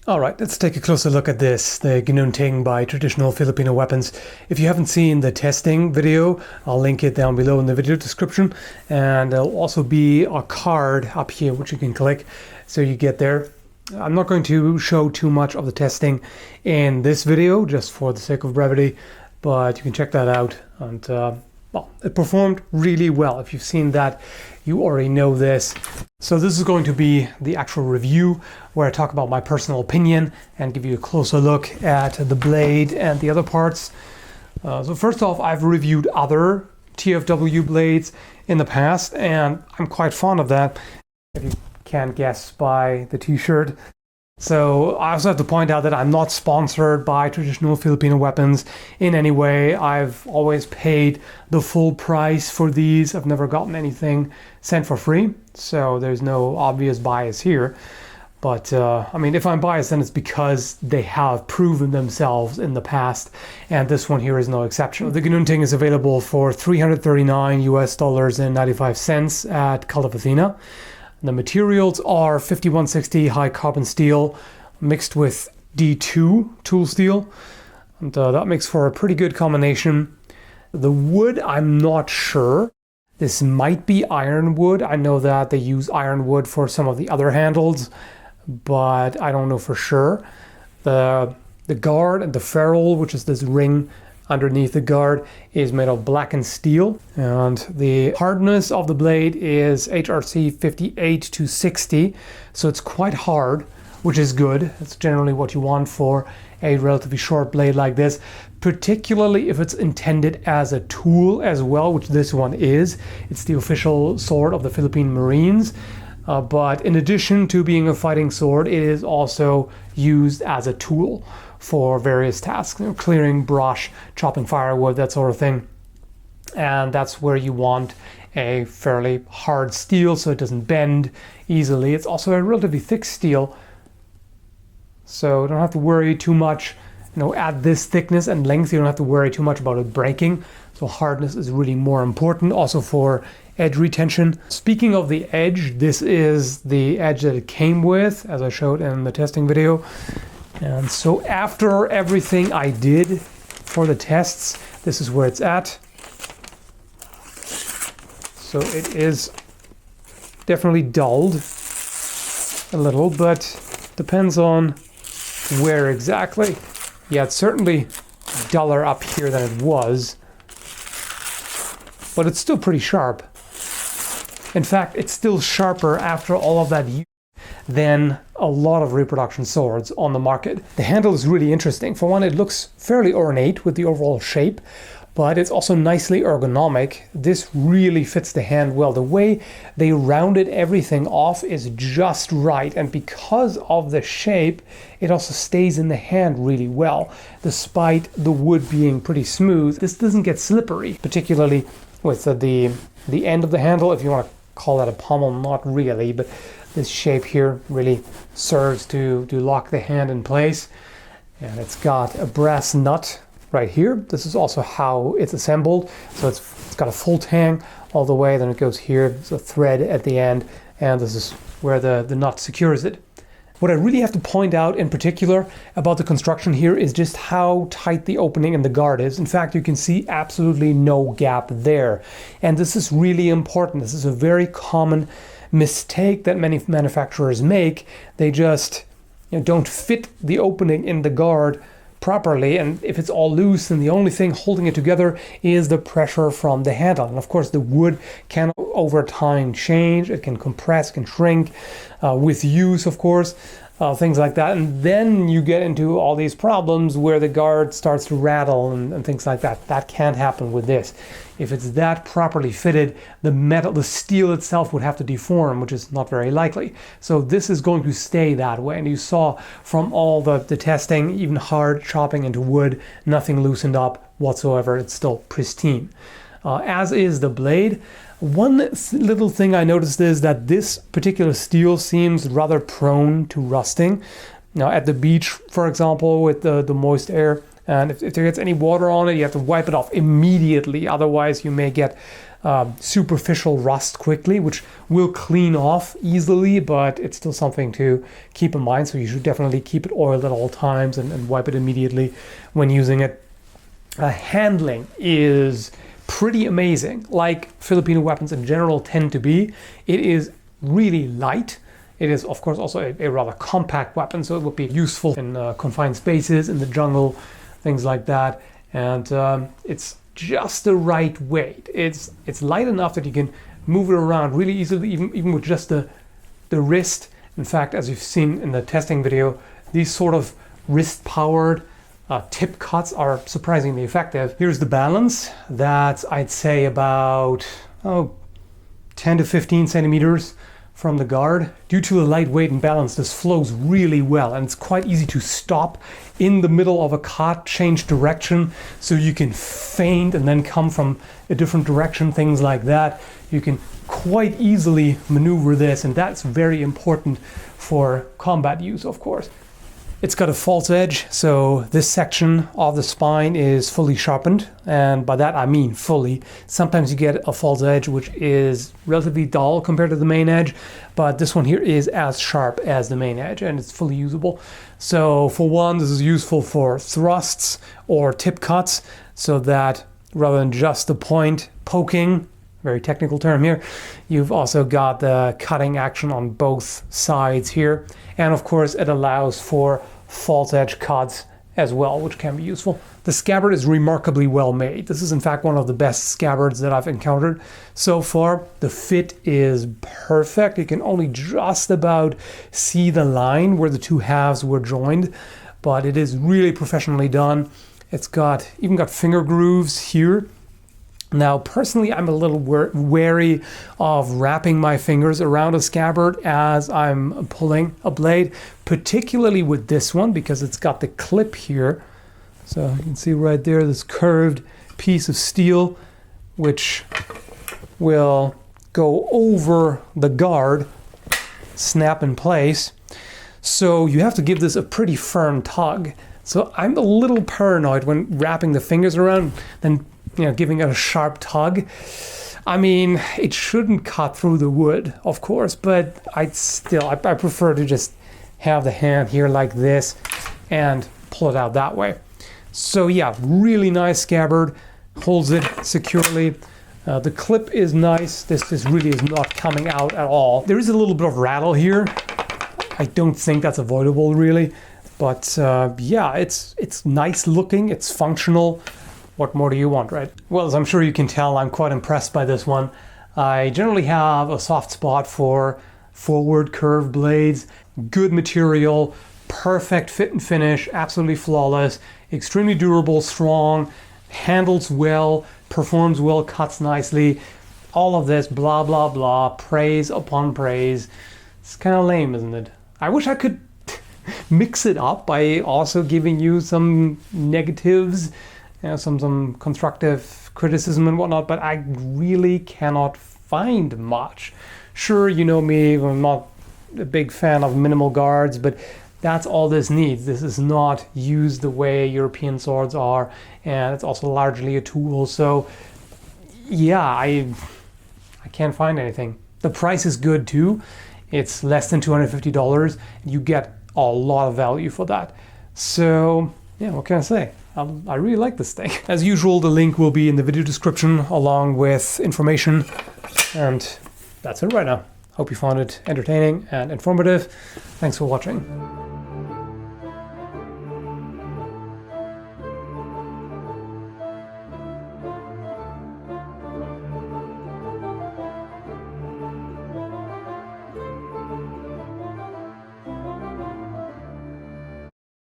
All right, let's take a closer look at this, the Ginunting by Traditional Filipino Weapons. If you haven't seen the testing video, I'll link it down below in the video description. And there'll also be a card up here which you can click so you get there. I'm not going to show too much of the testing in this video, just for the sake of brevity, but you can check that out. And well, it performed really well. If you've seen that, you already know this. So this is going to be the actual review where I talk about my personal opinion and give you a closer look at the blade and the other parts. So first off, I've reviewed other TFW blades in the past, and I'm quite fond of that, if you can't guess by the t-shirt. So I also have to point out that I'm not sponsored by Traditional Filipino Weapons in any way. I've always paid the full price for these. I've never gotten anything sent for free, so there's no obvious bias here. But I mean, if I'm biased, then it's because they have proven themselves in the past, and this one here is no exception. The Ginunting is available for $339 at Cult of Athena. The materials are 5160 high carbon steel mixed with D2 tool steel, and that makes for a pretty good combination. The wood, I'm not sure. This might be ironwood. I know that they use ironwood for some of the other handles, but I don't know for sure. The guard and the ferrule, which is this ring underneath the guard, is made of blackened steel, and the hardness of the blade is HRC 58 to 60, so it's quite hard, which is good. It's generally what you want for a relatively short blade like this, particularly if it's intended as a tool as well, which this one is. It's the official sword of the Philippine Marines. But in addition to being a fighting sword, it is also used as a tool for various tasks, clearing brush, chopping firewood, that sort of thing. And that's where you want a fairly hard steel so it doesn't bend easily. It's also a relatively thick steel, so you don't have to worry too much. At this thickness and length, you don't have to worry too much about it breaking. So hardness is really more important, also for edge retention. Speaking of the edge, this is the edge that it came with, as I showed in the testing video. And so after everything I did for the tests, this is where it's at. So it is definitely dulled a little, but depends on where exactly. Yeah, it's certainly duller up here than it was, but it's still pretty sharp. In fact, it's still sharper after all of that use than a lot of reproduction swords on the market. The handle is really interesting. For one, it looks fairly ornate with the overall shape, but it's also nicely ergonomic. This really fits the hand well. The way they rounded everything off is just right, and because of the shape, it also stays in the hand really well. Despite the wood being pretty smooth, this doesn't get slippery, particularly with the end of the handle, if you want to call that a pommel. Not really, but this shape here really serves to lock the hand in place. And it's got a brass nut right here. This is also how it's assembled. So it's got a full tang all the way, then it goes here. There's a thread at the end, and this is where the nut secures it. What I really have to point out in particular about the construction here is just how tight the opening in the guard is. In fact, you can see absolutely no gap there. And this is really important. This is a very common mistake that many manufacturers make. They just don't fit the opening in the guard properly, and if it's all loose, then the only thing holding it together is the pressure from the handle. And of course, the wood can over time change. It can compress, can shrink with use, of course, things like that. And then you get into all these problems where the guard starts to rattle and things like that. That can't happen with this. If it's that properly fitted, the steel itself would have to deform, which is not very likely. So this is going to stay that way. And you saw from all the testing, even hard chopping into wood, nothing loosened up whatsoever. It's still pristine. As is the blade. One little thing I noticed is that this particular steel seems rather prone to rusting. Now at the beach, for example, with the moist air, and if there gets any water on it, you have to wipe it off immediately. Otherwise, you may get superficial rust quickly, which will clean off easily, but it's still something to keep in mind. So you should definitely keep it oiled at all times and wipe it immediately when using it. Handling is pretty amazing, like Filipino weapons in general tend to be. It is really light. It is, of course, also a rather compact weapon, so it would be useful in confined spaces, in the jungle, things like that. And it's just the right weight. It's light enough that you can move it around really easily, even with just the wrist. In fact, as you've seen in the testing video, these sort of wrist-powered tip cuts are surprisingly effective. Here's the balance. That's, I'd say, about 10 to 15 centimeters from the guard. Due to the light weight and balance, this flows really well, and it's quite easy to stop in the middle of a cut, change direction, so you can feint and then come from a different direction, things like that. You can quite easily maneuver this, and that's very important for combat use, of course. It's got a false edge, so this section of the spine is fully sharpened, and by that I mean fully. Sometimes you get a false edge which is relatively dull compared to the main edge, but this one here is as sharp as the main edge and it's fully usable. So for one, this is useful for thrusts or tip cuts, so that rather than just the point poking, very technical term here, you've also got the cutting action on both sides here. And of course it allows for false edge cuts as well, which can be useful. The scabbard is remarkably well made. This is in fact one of the best scabbards that I've encountered so far. The fit is perfect. You can only just about see the line where the two halves were joined, but it is really professionally done. It's even got finger grooves here. Now, personally, I'm a little wary of wrapping my fingers around a scabbard as I'm pulling a blade, particularly with this one because it's got the clip here. So you can see right there this curved piece of steel which will go over the guard, snap in place. So you have to give this a pretty firm tug. So I'm a little paranoid when wrapping the fingers around, then giving it a sharp tug. I mean, it shouldn't cut through the wood, of course, but I prefer to just have the hand here like this and pull it out that way. So yeah, really nice scabbard, holds it securely. The clip is nice. This really is not coming out at all. There is a little bit of rattle here. I don't think that's avoidable really, but yeah, it's nice looking, it's functional. What more do you want, right? Well, as I'm sure you can tell, I'm quite impressed by this one. I generally have a soft spot for forward curved blades, good material, perfect fit and finish, absolutely flawless, extremely durable, strong, handles well, performs well, cuts nicely. All of this, blah, blah, blah, praise upon praise. It's kind of lame, isn't it? I wish I could mix it up by also giving you some negatives, some constructive criticism and whatnot, but I really cannot find much. Sure, you know me, I'm not a big fan of minimal guards, but that's all this needs. This is not used the way European swords are, and it's also largely a tool. So yeah, I can't find anything. The price is good too. It's less than $250. You get a lot of value for that. So yeah, what can I say? I really like this thing. As usual, the link will be in the video description along with information. And that's it right now. Hope you found it entertaining and informative. Thanks for watching.